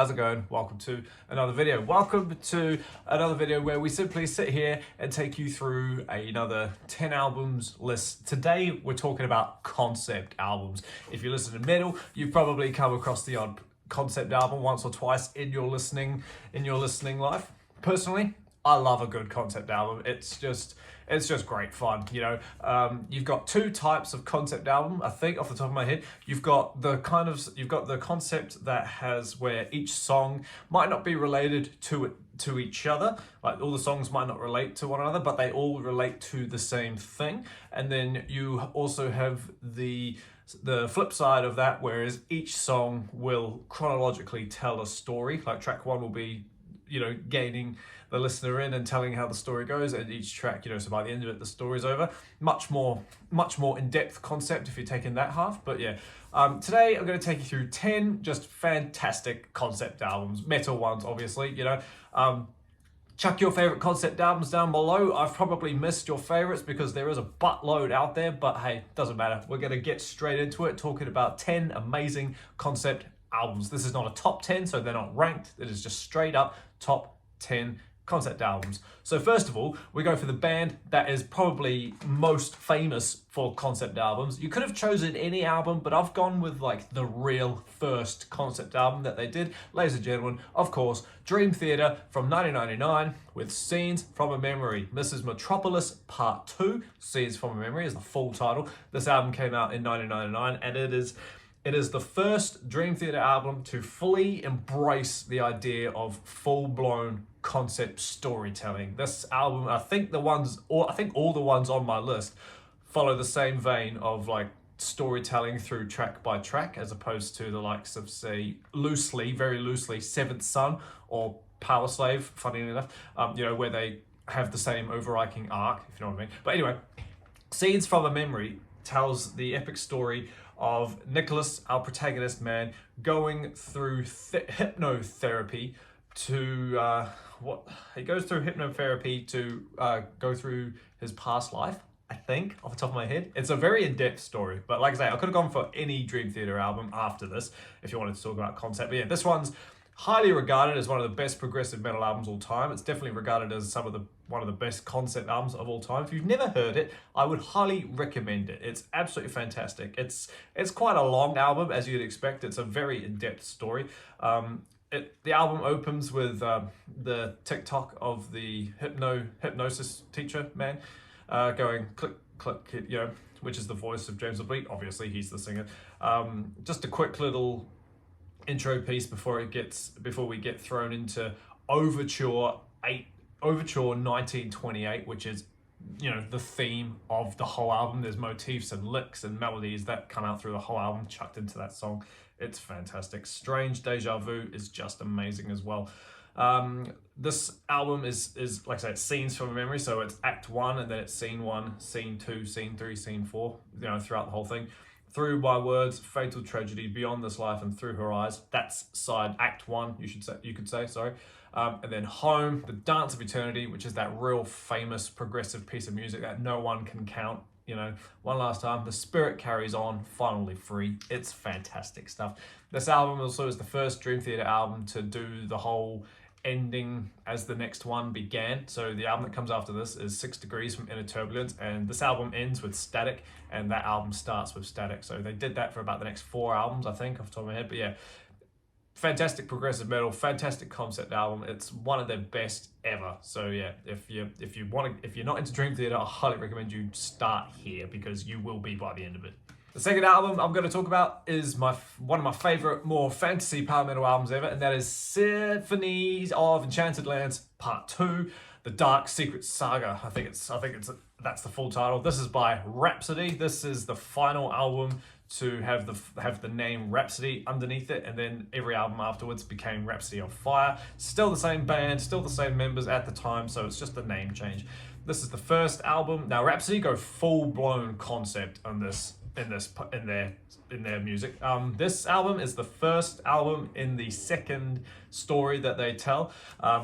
how's it going? Welcome to another video. Welcome to another video where we simply sit here and take you through another 10 albums list. Today we're talking about concept albums. If you listen to metal, you've probably come across the odd concept album once or twice in your listening life. Personally, I love a good concept album. It's just great fun, you know. You've got two types of concept album, I think, off the top of my head. You've got the concept that has where each song might not be related to each other. Like all the songs might not relate to one another, but they all relate to the same thing. And then you also have the flip side of that, whereas each song will chronologically tell a story. Like track one will be, you know, gaining the listener in and telling how the story goes, and each track, you know, so by the end of it, the story's over. Much more in-depth concept if you're taking that half. But yeah, today I'm going to take you through 10 just fantastic concept albums, metal ones, obviously, you know. Chuck your favorite concept albums down below. I've probably missed your favorites because there is a buttload out there, but hey, doesn't matter. We're going to get straight into it, talking about 10 amazing concept albums. This is not a top 10, so they're not ranked. It is just straight up top 10 concept albums. So first of all, we go for the band that is probably most famous for concept albums. You could have chosen any album, but I've gone with like the real first concept album that they did. Ladies and gentlemen, of course, Dream Theater from 1999 with Scenes from a Memory. This is Metropolis Part 2. Scenes from a Memory is the full title. This album came out in 1999, and it is the first Dream Theater album to fully embrace the idea of full-blown concept storytelling. This album, I think all the ones on my list follow the same vein of like storytelling through track by track, as opposed to the likes of, say, very loosely, Seventh Son or Power Slave, funny enough, you know, where they have the same overarching arc, if you know what I mean. But anyway, Scenes from a Memory tells the epic story of Nicholas, our protagonist man, going through hypnotherapy to he goes through hypnotherapy to go through his past life, I think, off the top of my head. It's a very in-depth story, but like I say, I could have gone for any Dream Theater album after this if you wanted to talk about concept. But yeah, this one's highly regarded as one of the best progressive metal albums of all time. It's definitely regarded as one of the best concept albums of all time. If you've never heard it, I would highly recommend it. It's absolutely fantastic. It's quite a long album, as you'd expect. It's a very in-depth story. The album opens with the TikTok of the hypnosis teacher man going click, click, you know, which is the voice of James LeBlanc. Obviously, he's the singer. Just a quick little intro piece before we get thrown into Overture 1928, which is, you know, the theme of the whole album. There's motifs and licks and melodies that come out through the whole album chucked into that song. It's fantastic. Strange Deja Vu is just amazing as well. This album is like I said, Scenes from a Memory, so it's Act 1 and then it's Scene 1, Scene 2, Scene 3, Scene 4, you know, throughout the whole thing. Through My Words, Fatal Tragedy, Beyond This Life, and Through Her Eyes. That's side Act 1, you could say, sorry. And then Home, The Dance of Eternity, which is that real famous progressive piece of music that no one can count. You know, one last time, The Spirit Carries On, Finally Free. It's fantastic stuff. This album also is the first Dream Theater album to do the whole ending as the next one began. So the album that comes after this is 6 Degrees from Inner Turbulence, and this album ends with Static, and that album starts with Static. So they did that for about the next 4 albums, I think, off the top of my head. But yeah, fantastic progressive metal, fantastic concept album. It's one of their best ever. So yeah, if you're not into Dream Theater, I highly recommend you start here, because you will be by the end of it. The second album I'm going to talk about is one of my favorite, more fantasy power metal albums ever, and that is Symphonies of Enchanted Lands Part 2, The Dark Secret Saga. I think that's the full title. This is by Rhapsody. This is the final album to have the name Rhapsody underneath it, and then every album afterwards became Rhapsody on Fire. Still the same band, still the same members at the time, so it's just a name change. This is the first album. Now Rhapsody go full-blown concept on this in their music. This album is the first album in the second story that they tell.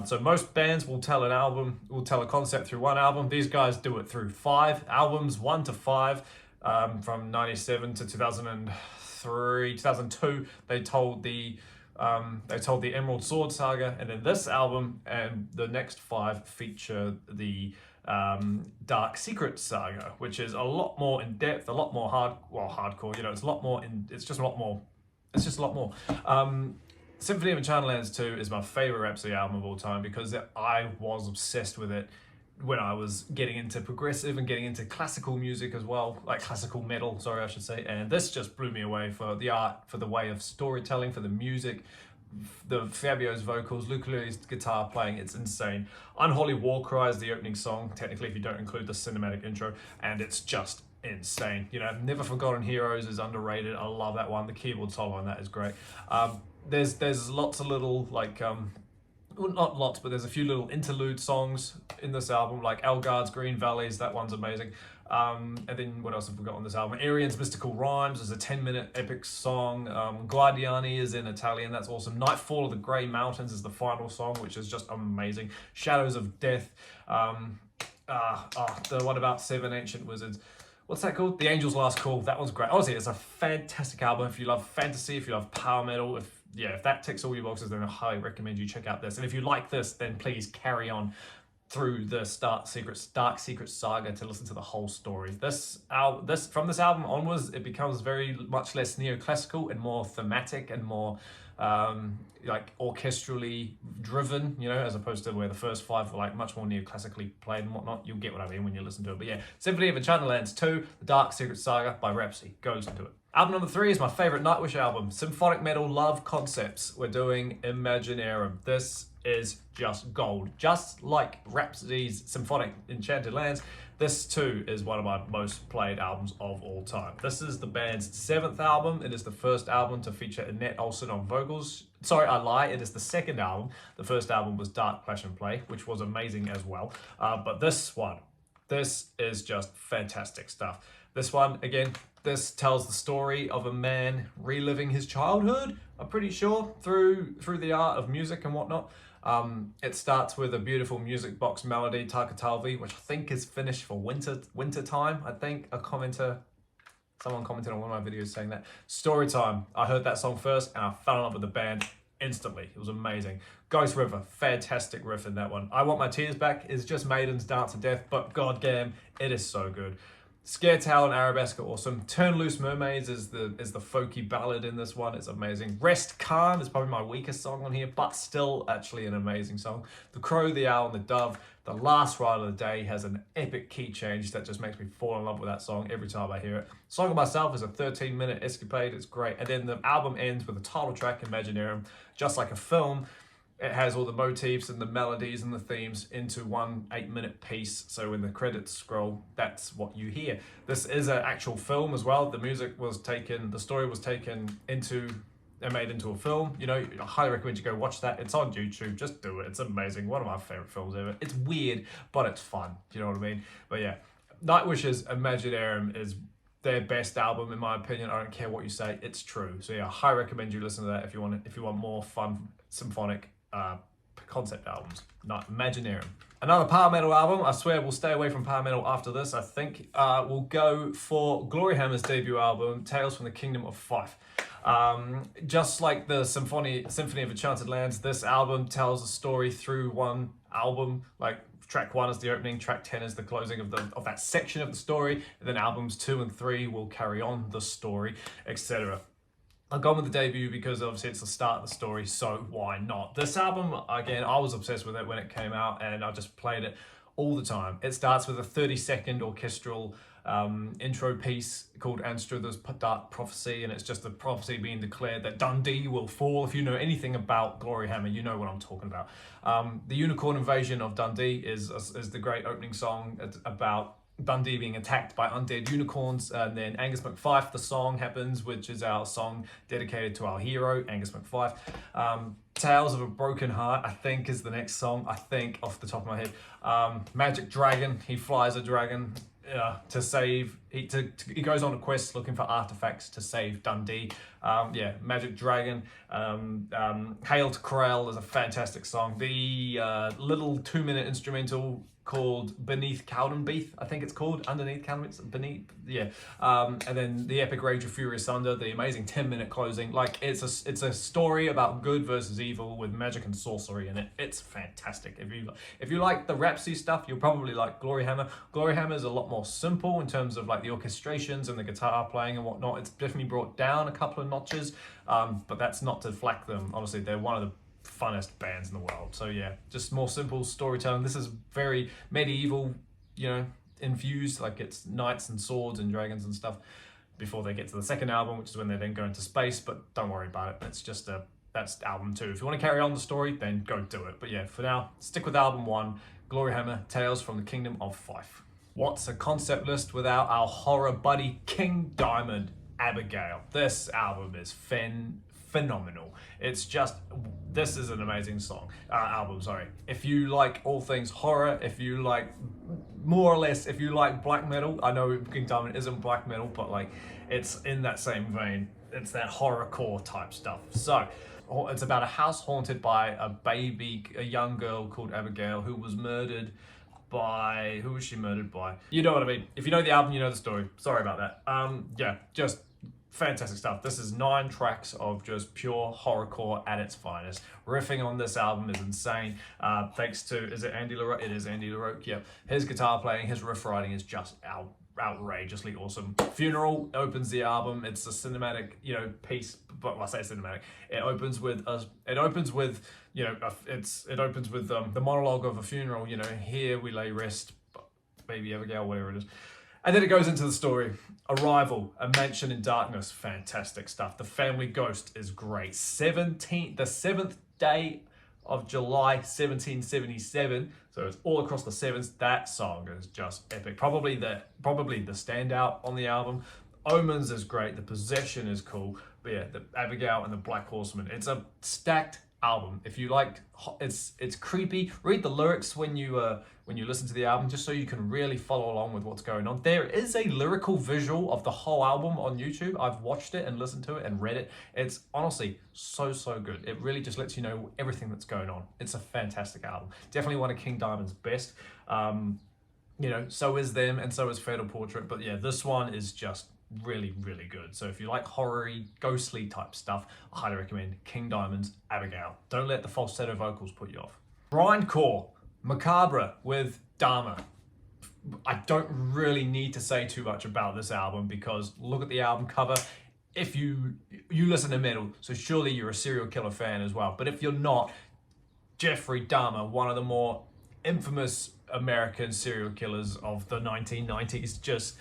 So most bands will tell a concept through one album. These guys do it through 5 albums, 1 to 5, from 97 to 2003, 2002. They told the They told the Emerald Sword saga, and then this album and the next 5 feature the Dark Secret saga, which is a lot more in depth, a lot more hardcore. You know, it's a lot more. It's just a lot more. It's just a lot more. Symphony of Enchantlands 2 is my favorite Rhapsody album of all time because I was obsessed with it when I was getting into progressive and getting into classical music as well, like classical metal, sorry, I should say. And this just blew me away for the art, for the way of storytelling, for the music, the Fabio's vocals, Lukulele's guitar playing, it's insane. Unholy War Cry is the opening song, technically if you don't include the cinematic intro, and it's just insane. You know, Never Forgotten Heroes is underrated. I love that one. The keyboard solo on that is great. There's lots of little like well, not lots, but there's a few little interlude songs in this album, like Elgar's Green Valleys, that one's amazing. And then what else have we got on this album? Arian's Mystical Rhymes is a 10-minute epic song. Guardiani is in Italian, that's awesome. Nightfall of the Grey Mountains is the final song, which is just amazing. Shadows of Death, the one about 7 ancient wizards. What's that called? The Angel's Last Call. That one's great. Honestly, it's a fantastic album. If you love fantasy, if you love power metal, if that ticks all your boxes, then I highly recommend you check out this. And if you like this, then please carry on through the Dark Secret saga to listen to the whole story. From this album onwards, it becomes very much less neoclassical and more thematic and more like orchestrally driven, you know, as opposed to where the first 5 were like much more neoclassically played and whatnot. You'll get what I mean when you listen to it. But yeah, Symphony of Enchantlands 2, The Dark Secret Saga by Rhapsody. Go listen to it. Album number 3 is my favorite Nightwish album, Symphonic Metal Love Concepts. We're doing Imaginarum. This is just gold. Just like Rhapsody's Symphonic Enchanted Lands, this too is one of my most played albums of all time. This is the band's 7th album. It is the first album to feature Annette Olson on vocals. Sorry, I lie. It is the 2nd album. The first album was Dark Clash and Play, which was amazing as well. But this is just fantastic stuff. This one, again, this tells the story of a man reliving his childhood, I'm pretty sure, through the art of music and whatnot. It starts with a beautiful music box melody, Takatalvi, which I think is finished for winter time. I think someone commented on one of my videos saying that. Story Time. I heard that song first and I fell in love with the band instantly. It was amazing. Ghost River, fantastic riff in that one. I Want My Tears Back is just Maiden's Dance of Death, but goddamn, it is so good. Scare Tale and Arabesque are awesome. Turn Loose Mermaids is the folky ballad in this one. It's amazing. Rest Calm is probably my weakest song on here, but still actually an amazing song. The Crow, the Owl, and the Dove. The Last Ride of the Day has an epic key change that just makes me fall in love with that song every time I hear it. Song of Myself is a 13-minute escapade. It's great. And then the album ends with the title track, Imaginarum. Just like a film, it has all the motifs and the melodies and the themes into one 8-minute piece. So when the credits scroll, that's what you hear. This is an actual film as well. The story was taken and made into a film. You know, I highly recommend you go watch that. It's on YouTube. Just do it. It's amazing. One of my favorite films ever. It's weird, but it's fun. Do you know what I mean? But yeah, Nightwish's Imaginarum is their best album in my opinion. I don't care what you say. It's true. So yeah, I highly recommend you listen to that if you want more fun symphonic concept albums. Not Imaginarum. Another power metal album. I swear we'll stay away from power metal after this. I think we'll go for Gloryhammer's debut album, Tales from the Kingdom of Fife. Just like the Symphony of Enchanted Lands, this album tells a story through one album. Like track 1 is the opening, track 10 is the closing of that section of the story, and then albums 2 and 3 will carry on the story, etc. I've gone with the debut because obviously it's the start of the story, so why not? This album, again, I was obsessed with it when it came out and I just played it all the time. It starts with a 30-second orchestral intro piece called Anstruther's Dark Prophecy, and it's just the prophecy being declared that Dundee will fall. If you know anything about Gloryhammer, you know what I'm talking about. The Unicorn Invasion of Dundee is the great opening song. It's about Dundee being attacked by undead unicorns, and then Angus MacFife, the song happens, which is our song dedicated to our hero, Angus MacFife. Tales of a Broken Heart, I think, is the next song, I think, off the top of my head. Magic Dragon, he flies a dragon to save he goes on a quest looking for artifacts to save Dundee. Yeah, Magic Dragon. Hail to Corral is a fantastic song. The little 2-minute instrumental called Beneath Cowdenbeath, I think it's called, underneath Cowdenbeath, beneath, yeah. And then the epic Rage of Furious Thunder, the amazing 10-minute closing. Like, it's a story about good versus evil with magic and sorcery in it. It's fantastic. If you like the Rhapsody stuff, you'll probably like Glory Hammer. Glory Hammer is a lot more simple in terms of like the orchestrations and the guitar playing and whatnot. It's definitely brought down a couple of notches, but that's not to flack them. Honestly, they're one of the funnest bands in the world. So yeah, just more simple storytelling. This is very medieval, you know, infused, like it's knights and swords and dragons and stuff before they get to the second album, which is when they then go into space. But don't worry about it, it's just that's album 2. If you want to carry on the story, then go do it. But yeah, for now, stick with album 1, Glory Hammer, Tales from the Kingdom of Fife. What's a concept list without our horror buddy King Diamond, Abigail? This album is phenomenal. It's just, this is an amazing album, sorry. If you like all things horror, if you like, more or less, if you like black metal, I know King Diamond isn't black metal, but like, it's in that same vein. It's that horrorcore type stuff. So, it's about a house haunted by a young girl called Abigail who was murdered by, who was she murdered by? You know what I mean. If you know the album, you know the story. Sorry about that. Yeah, just fantastic stuff. This is 9 tracks of just pure horrorcore at its finest. Riffing on this album is insane. Thanks to, is it Andy LaRoche? It is Andy LaRoche, yeah. His guitar playing, his riff writing is just outrageously awesome. Funeral opens the album. It's a cinematic, you know, piece, but I say cinematic. It opens with you know, it opens with the monologue of a funeral, you know, here we lay rest, baby Abigail, whatever it is. And then it goes into the story. Arrival, A Mansion in Darkness, fantastic stuff. The Family Ghost is great. The 7th day of July, 1777. So it's all across the sevens. That song is just epic. Probably the standout on the album. Omens is great. The Possession is cool. But yeah, the Abigail and the Black Horseman. It's a stacked album. If you like, it's creepy. Read the lyrics when you listen to the album, just so you can really follow along with what's going on. There is a lyrical visual of the whole album on YouTube. I've watched it and listened to it and read it. It's honestly so good. It really just lets you know everything that's going on. It's a fantastic album. Definitely one of King Diamond's best. You know, so is Them and so is Fatal Portrait. But yeah, this one is just really good. So if you like horror-y, ghostly type stuff, I highly recommend King Diamond's Abigail. Don't let the falsetto vocals put you off. Grindcore, Macabre with Dharma. I don't really need to say too much about this album because look at the album cover. If you listen to metal, so surely you're a serial killer fan as well. But if you're not, Jeffrey Dahmer, one of the more infamous American serial killers of the 1990s, just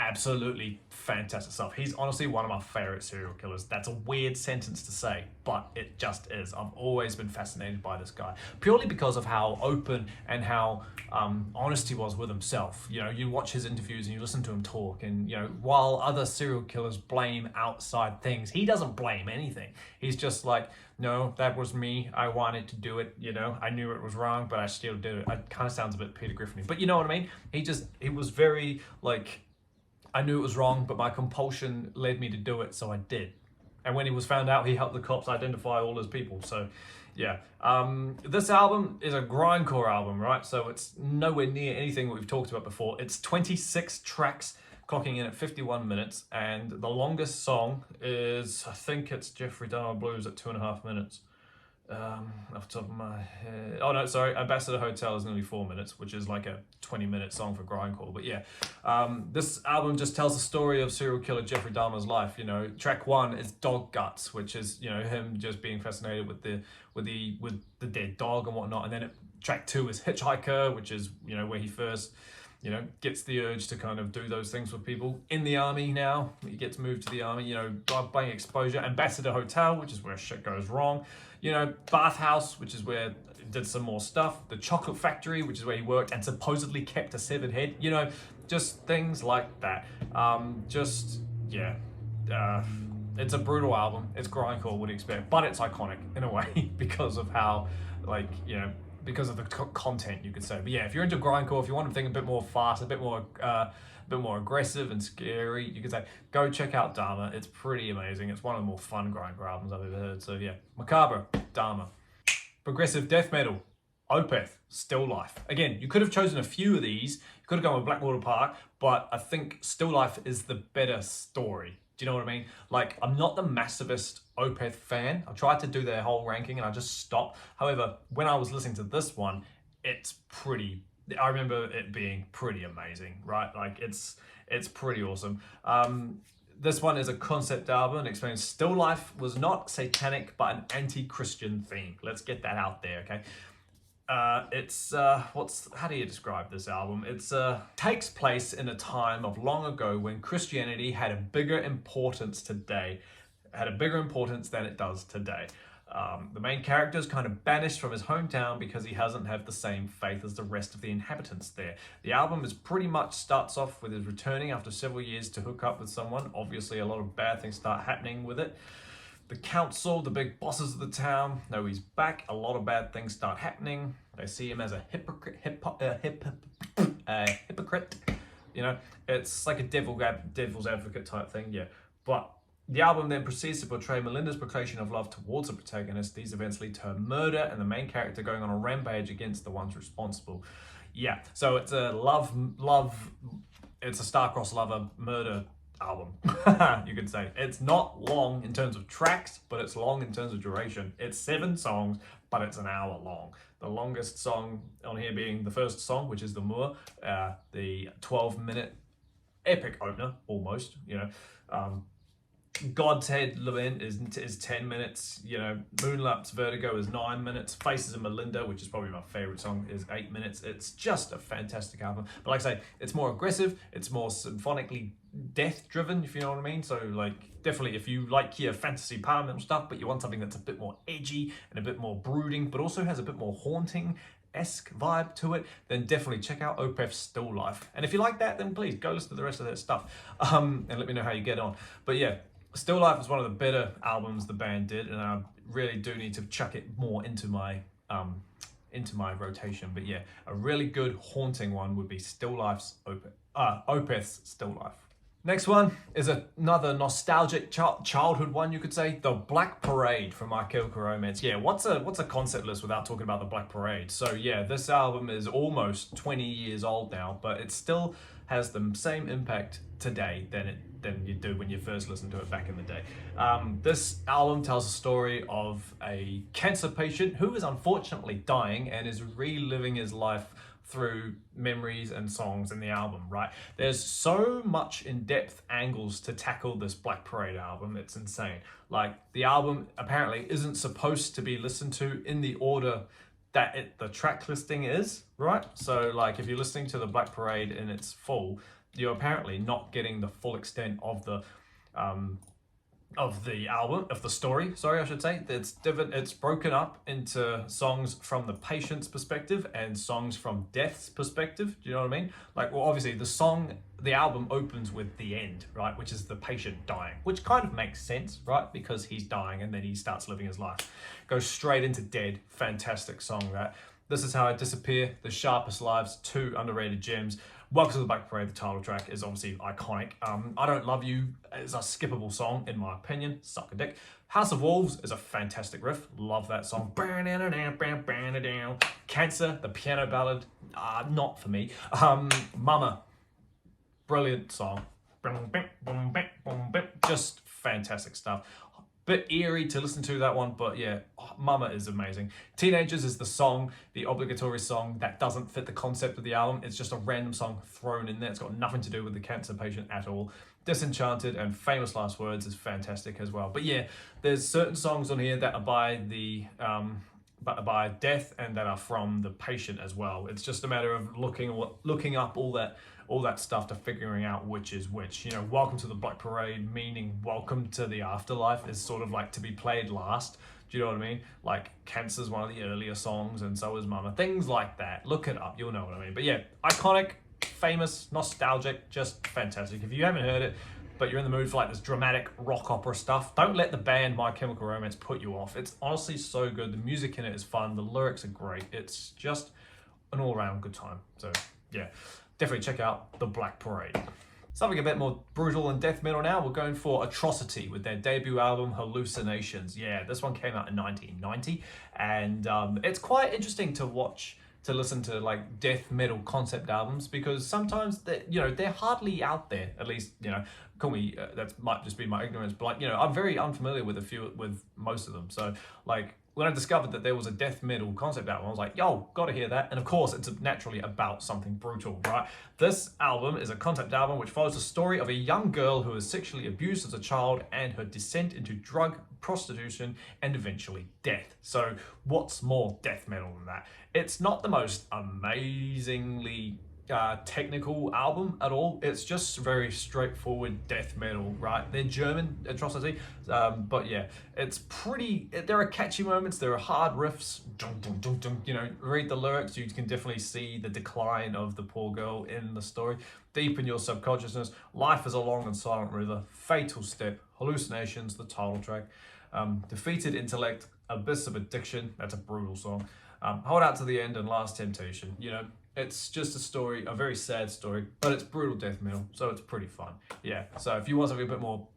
absolutely fantastic stuff. He's honestly one of my favorite serial killers. That's a weird sentence to say, but it just is. I've always been fascinated by this guy, purely because of how open and how honest he was with himself. You know, you watch his interviews and you listen to him talk, and you know, while other serial killers blame outside things, he doesn't blame anything. He's just like, no, that was me. I wanted to do it. You know, I knew it was wrong, but I still did it. It kind of sounds a bit Peter Griffin-y, but you know what I mean? He was very like, I knew it was wrong, but my compulsion led me to do it, so I did. And when he was found out, he helped the cops identify all his people. So, yeah. This album is a grindcore album, right? So it's nowhere near anything that we've talked about before. It's 26 tracks, clocking in at 51 minutes. And the longest song is, I think it's Jeffrey Dahmer Blues at 2.5 minutes. Off the top of my head. Oh no, sorry, Ambassador Hotel is nearly 4 minutes, which is like a 20-minute song for grindcore. But yeah, this album just tells the story of serial killer Jeffrey Dahmer's life. You know, track 1 is Dog Guts, which is, you know, him just being fascinated with the dead dog and whatnot. And then track 2 is Hitchhiker, which is, you know, where he first, you know, gets the urge to kind of do those things with people. In the army now, he gets moved to the army, you know, buying exposure. Ambassador Hotel, which is where shit goes wrong. You know, Bathhouse, which is where he did some more stuff. The Chocolate Factory, which is where he worked and supposedly kept a severed head. You know, just things like that. Yeah. It's a brutal album. It's grindcore, would you expect. But it's iconic in a way because of how, like, you know, because of the content, you could say. But yeah, if you're into grindcore, if you want something a bit more fast, a bit more aggressive and scary, you could say go check out Dharma. It's pretty amazing. It's one of the more fun grindcore albums I've ever heard. So yeah, Macabre, Dharma. Progressive death metal, Opeth, Still Life. Again, you could have chosen a few of these. You could have gone with Blackwater Park, but I think Still Life is the better story. Do you know what I mean? Like, I'm not the massivest Opeth fan. I tried to do their whole ranking and I just stopped. However, when I was listening to this one, I remember it being pretty amazing, right? Like, it's pretty awesome. This one is a concept album and explains Still Life was not satanic, but an anti-Christian theme. Let's get that out there, okay? How do you describe this album? It's takes place in a time of long ago when Christianity had a bigger importance than it does today. The main character is kind of banished from his hometown because he doesn't have the same faith as the rest of the inhabitants there. The album is pretty much starts off with his returning after several years to hook up with someone. Obviously, a lot of bad things start happening with it. The council, the big bosses of the town, know he's back. A lot of bad things start happening. They see him as a hypocrite. You know, it's like a devil's advocate type thing, yeah. But the album then proceeds to portray Melinda's proclamation of love towards the protagonist. These events lead to a murder and the main character going on a rampage against the ones responsible. Yeah, so it's a it's a star-crossed lover murder album, you could say. It's not long in terms of tracks, but it's long in terms of duration. It's 7 songs, but it's an hour long. The longest song on here being the first song, which is The Moor, the 12-minute epic opener, almost, you know. God's Head Lament is 10 minutes, you know. Moonlapse Vertigo is 9 minutes. Faces of Melinda, which is probably my favorite song, is 8 minutes. It's just a fantastic album. But like I say, it's more aggressive, it's more symphonically death driven, if you know what I mean. So like, definitely if you like your fantasy power metal stuff, but you want something that's a bit more edgy and a bit more brooding, but also has a bit more haunting-esque vibe to it, then definitely check out Opeth's Still Life. And if you like that, then please go listen to the rest of their stuff, and let me know how you get on. But yeah, Still Life is one of the better albums the band did, and I really do need to chuck it more into my rotation. But yeah, a really good haunting one would be Opeth's Still Life. Next one is another nostalgic childhood one, you could say, The Black Parade from My Chemical Romance. Yeah, what's a concept list without talking about The Black Parade? So yeah, this album is almost 20 years old now, but it still has the same impact today than you do when you first listened to it back in the day. This album tells a story of a cancer patient who is unfortunately dying and is reliving his life through memories and songs in the album, right? There's so much in-depth angles to tackle this Black Parade album, it's insane. Like, the album apparently isn't supposed to be listened to in the order that the track listing is, right? So like, if you're listening to the Black Parade in its full, you're apparently not getting the full extent of the album, of the story, sorry, I should say. It's broken up into songs from the patient's perspective and songs from death's perspective. Do you know what I mean? Like, well, obviously the album opens with the end, right? Which is the patient dying, which kind of makes sense, right? Because he's dying and then he starts living his life. Goes straight into Dead, fantastic song, right? This Is How I Disappear, The Sharpest Lives, 2 underrated gems. Welcome to the Black Parade, the title track, is obviously iconic. I Don't Love You is a skippable song, in my opinion. Suck a dick. House of Wolves is a fantastic riff. Love that song. Cancer, the piano ballad, not for me. Mama, brilliant song. Just fantastic stuff. Bit eerie to listen to, that one, but yeah, Mama is amazing. Teenagers is the song, the obligatory song that doesn't fit the concept of the album. It's just a random song thrown in there. It's got nothing to do with the cancer patient at all. Disenchanted and Famous Last Words is fantastic as well. But yeah, there's certain songs on here that are by by death and that are from the patient as well. It's just a matter of looking up all that stuff to figuring out which is which. You know, Welcome to the Black Parade, meaning welcome to the afterlife, is sort of like to be played last. Do you know what I mean? Like, Cancer's one of the earlier songs, and so is Mama. Things like that. Look it up, you'll know what I mean. But yeah, iconic, famous, nostalgic, just fantastic. If you haven't heard it, but you're in the mood for like this dramatic rock opera stuff, don't let the band My Chemical Romance put you off. It's honestly so good. The music in it is fun. The lyrics are great. It's just an all-around good time. So yeah, definitely check out The Black Parade. Something a bit more brutal and death metal now, we're going for Atrocity with their debut album Hallucinations. Yeah, this one came out in 1990, and it's quite interesting to watch, to listen to like death metal concept albums, because sometimes they're hardly out there. At least, call me that might just be my ignorance, but like, I'm very unfamiliar with most of them. So like, when I discovered that there was a death metal concept album, I was like, yo, gotta hear that. And of course, it's naturally about something brutal, right? This album is a concept album which follows the story of a young girl who is sexually abused as a child and her descent into drug, prostitution, and eventually death. So what's more death metal than that? It's not the most amazingly technical album at all. It's just very straightforward death metal, right? They're German, Atrocity, but yeah, it's pretty. There are catchy moments, there are hard riffs. Read the lyrics, you can definitely see the decline of the poor girl in the story. Deep in your subconsciousness, life is a long and silent river, fatal step, hallucinations, the title track, defeated intellect, abyss of addiction. That's a brutal song. Hold out to the end and last temptation. It's just a story, a very sad story, but it's brutal death metal, so it's pretty fun. Yeah, so if you want something a bit more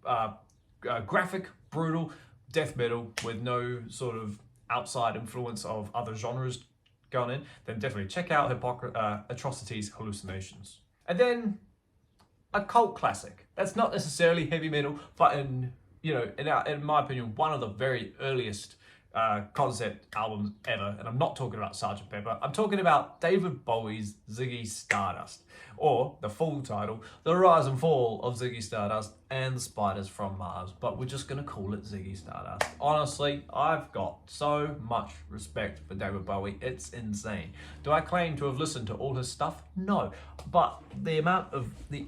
graphic, brutal death metal with no sort of outside influence of other genres going in, then definitely check out Atrocity's Hallucinations. And then a cult classic. That's not necessarily heavy metal, but in my opinion, one of the very earliest concept albums ever, and I'm not talking about Sgt. Pepper, I'm talking about David Bowie's Ziggy Stardust, or the full title, The Rise and Fall of Ziggy Stardust and the Spiders from Mars, but we're just gonna call it Ziggy Stardust. Honestly, I've got so much respect for David Bowie, it's insane. Do I claim to have listened to all his stuff? No, but the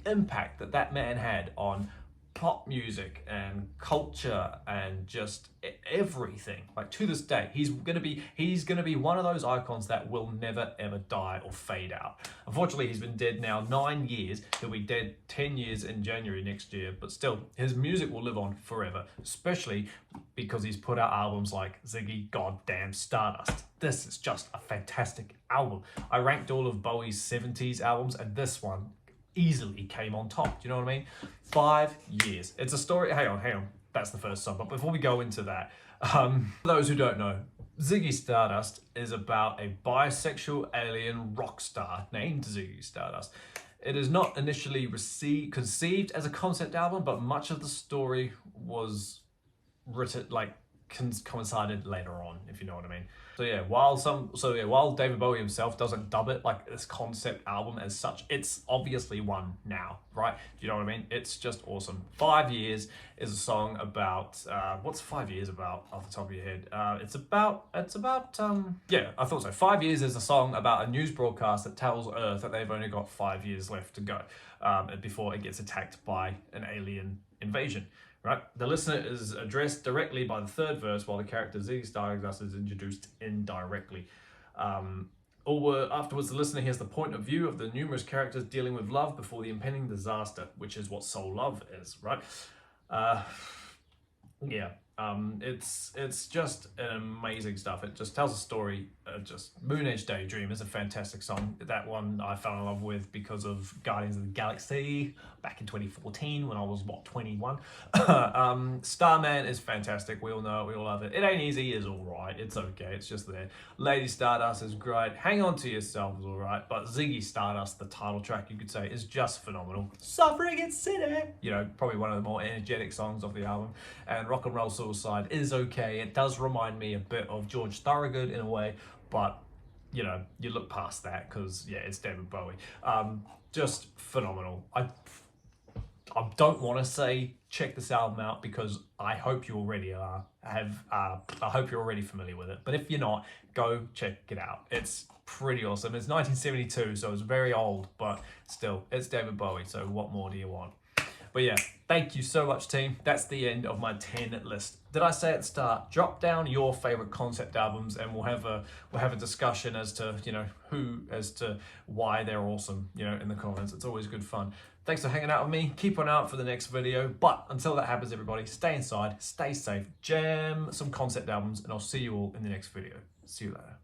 impact that man had on pop music and culture and just everything, like to this day, he's gonna be one of those icons that will never ever die or fade out. Unfortunately, he's been dead now 9 years. He'll be dead 10 years in January next year, but still his music will live on forever, especially because he's put out albums like Ziggy Goddamn Stardust. This is just a fantastic album. I ranked all of Bowie's 70s albums, and this one easily came on top. Do you know what I mean? 5 years. It's a story. Hang on. That's the first song. But before we go into that, for those who don't know, Ziggy Stardust is about a bisexual alien rock star named Ziggy Stardust. It is not initially conceived as a concept album, but much of the story was written, coincided later on, if you know what I mean. So yeah, while David Bowie himself doesn't dub it like this concept album as such, it's obviously one now, right? Do you know what I mean? It's just awesome. 5 Years is a song about what's 5 years about off the top of your head? It's about yeah, I thought so. 5 Years is a song about a news broadcast that tells Earth that they've only got 5 years left to go before it gets attacked by an alien invasion. Right, the listener is addressed directly by the third verse, while the character Ziggy Stardust is introduced indirectly. Afterwards, the listener hears the point of view of the numerous characters dealing with love before the impending disaster, which is what soul love is, right? Yeah, it's just an amazing stuff. It just tells a story. Moon Age Daydream is a fantastic song. That one I fell in love with because of Guardians of the Galaxy back in 2014 when I was 21. Starman is fantastic. We all know it. We all love it. It Ain't Easy is all right. It's okay. It's just there. Lady Stardust is great. Hang On to Yourself is all right. But Ziggy Stardust, the title track, you could say, is just phenomenal. Suffering in City, probably one of the more energetic songs of the album. And Rock and Roll Suicide is okay. It does remind me a bit of George Thorogood in a way, but you look past that because yeah, it's David Bowie. Just phenomenal. I don't want to say check this album out because I hope you already I hope you're already familiar with it. But if you're not, go check it out. It's pretty awesome. It's 1972, so it's very old, but still, it's David Bowie. So what more do you want? But yeah, thank you so much, team. That's the end of my 10 list. Did I say at the start? Drop down your favorite concept albums, and we'll have a discussion as to as to why they're awesome. In the comments. It's always good fun. Thanks for hanging out with me. Keep an eye out for the next video. But until that happens, everybody, stay inside, stay safe, jam some concept albums, and I'll see you all in the next video. See you later.